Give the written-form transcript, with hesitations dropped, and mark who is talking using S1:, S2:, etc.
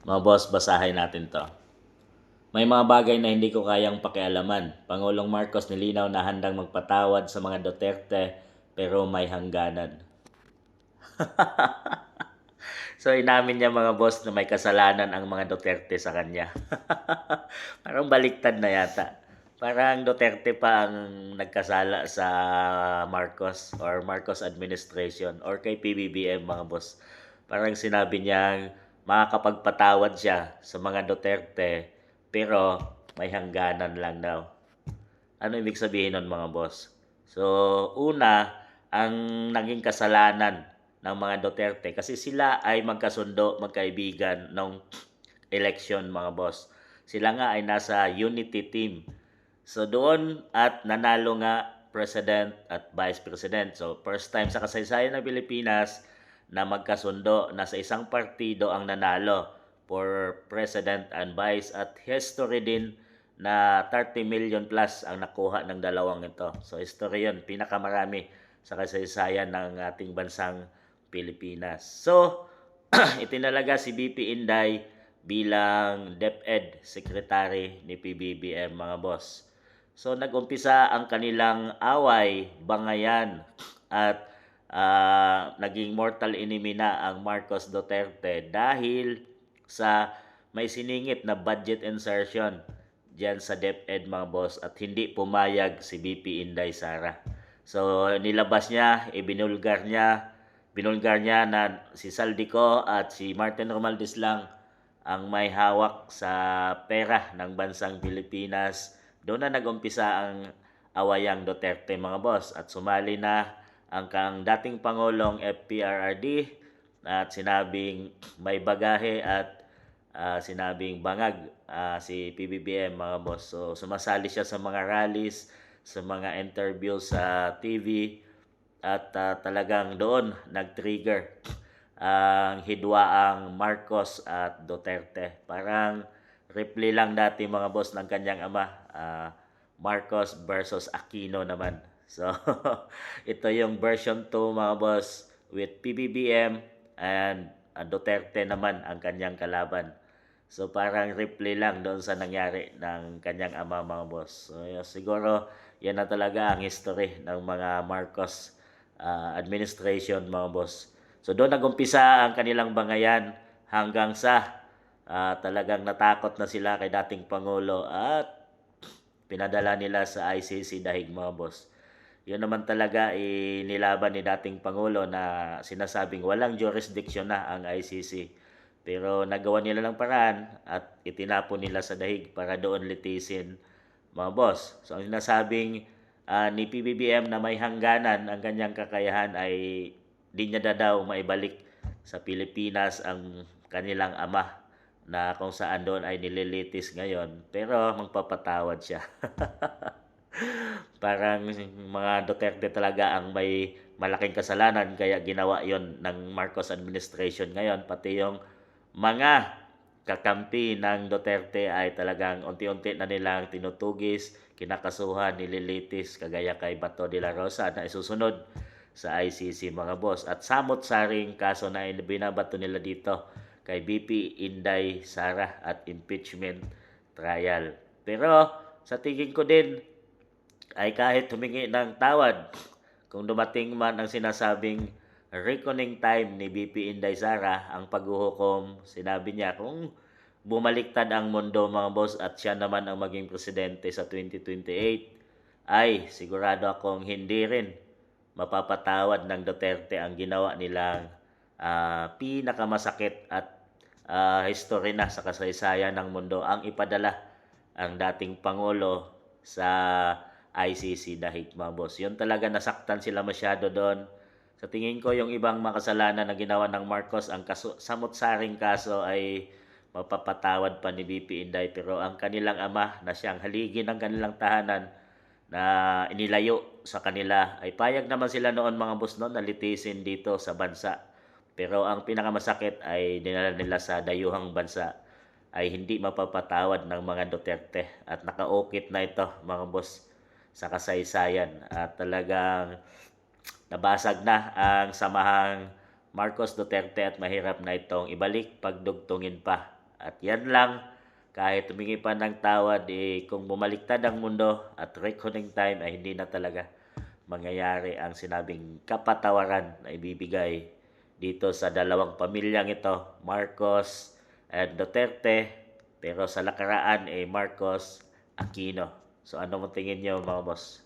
S1: Mga boss, basahin natin to. May mga bagay na hindi ko kayang pakialaman. Pangulong Marcos nilinaw na handang magpatawad sa mga Duterte pero may hangganan. So inamin niya mga boss na may kasalanan ang mga Duterte sa kanya. Parang baliktad na yata. Parang Duterte pa ang nagkasala sa Marcos or Marcos administration or kay PBBM mga boss. Parang sinabi niyang makakapagpatawad siya sa mga Duterte pero may hangganan lang daw. Ano ibig sabihin nun mga boss? So, una, ang naging kasalanan ng mga Duterte kasi sila ay magkasundo, magkaibigan nung election mga boss. Sila nga ay nasa unity team. So doon at nanalo nga president at vice president. So first time sa kasaysayan ng Pilipinas na magkasundo na sa isang partido ang nanalo for president and vice at history din na 30 million plus ang nakuha ng dalawang ito. So history yun, pinakamarami sa kasaysayan ng ating bansang Pilipinas. So itinalaga si BP Inday bilang DepEd Secretary ni PBBM mga boss. So nagumpisa ang kanilang away, bangayan at naging mortal enemy na ang Marcos Duterte dahil sa may siningit na budget insertion diyan sa DepEd mga boss at hindi pumayag si BP Inday Sara. So nilabas niya, binulgar niya na si Saldico at si Martin Romualdez lang ang may hawak sa pera ng bansang Pilipinas. Doon na nagumpisa ang awayang Duterte mga boss at sumali na ang kang dating Pangulong FPRRD at sinabing may bagahe at sinabing bangag si PBBM mga boss. So sumasali siya sa mga rallies, sa mga interview sa TV at talagang doon nag-trigger ang hidwaang Marcos at Duterte. Parang reply lang dati mga boss ng kanyang ama, Marcos versus Aquino naman. So, ito yung version 2 mga boss with PBBM and Duterte naman ang kanyang kalaban. So parang reply lang doon sa nangyari ng kanyang ama mga boss. So siguro yan na talaga ang history ng mga Marcos administration mga boss. So doon nagumpisa ang kanilang bangayan hanggang sa talagang natakot na sila kay dating Pangulo at pinadala nila sa ICC dahig mga boss. Yun naman talaga nilaban ni dating Pangulo na sinasabing walang jurisdiction na ang ICC. Pero nagawa nila ng paraan at itinapon nila sa dahig para doon litisin mga boss. So ang sinasabing ni PBBM na may hangganan ang kanyang kakayahan ay di niya daw maibalik sa Pilipinas ang kanilang ama na kung saan doon ay nililitis ngayon pero magpapatawad siya. Parang mga Duterte talaga ang may malaking kasalanan kaya ginawa yon ng Marcos administration ngayon pati yung mga kakampi ng Duterte ay talagang unti-unti na nilang tinutugis, kinakasuhan, nililitis kagaya kay Bato de la Rosa na isusunod sa ICC mga boss at samot-saring kaso na binabato nila dito kay BP Inday Sara at impeachment trial. Pero sa tingin ko din ay kahit humingi ng tawad kung dumating man ang sinasabing reckoning time ni BP Inday Sara ang paghuhukom, sinabi niya kung bumaliktad ang mundo mga boss at siya naman ang maging presidente sa 2028 ay sigurado akong hindi rin mapapatawad ng Duterte ang ginawa nilang pinakamasakit at history na sa kasaysayan ng mundo ang ipadala ang dating Pangulo sa ICC dahil mga boss. Yun talaga nasaktan sila masyado doon. Sa tingin ko yung ibang makasalanan na ginawa ng Marcos, ang samot-saring kaso ay mapapatawad pa ni BP Inday pero ang kanilang ama na siyang haligi ng kanilang tahanan na inilayo sa kanila ay payag naman sila noon mga boss noon na litisin dito sa bansa. Pero ang pinakamasakit ay dinala nila sa dayuhang bansa ay hindi mapapatawad ng mga Duterte at nakaukit na ito mga boss sa kasaysayan at talagang nabasag na ang samahang Marcos Duterte at mahirap na itong ibalik pagdugtungin pa At yan lang, kahit humingi pa ng tawad, kung bumaliktad ang mundo at reckoning time ay hindi na talaga mangyayari ang sinabing kapatawaran na ibibigay dito sa dalawang pamilyang ito, Marcos and Duterte, pero sa nakaraan Marcos Aquino. So ano mo tingin nyo mga boss?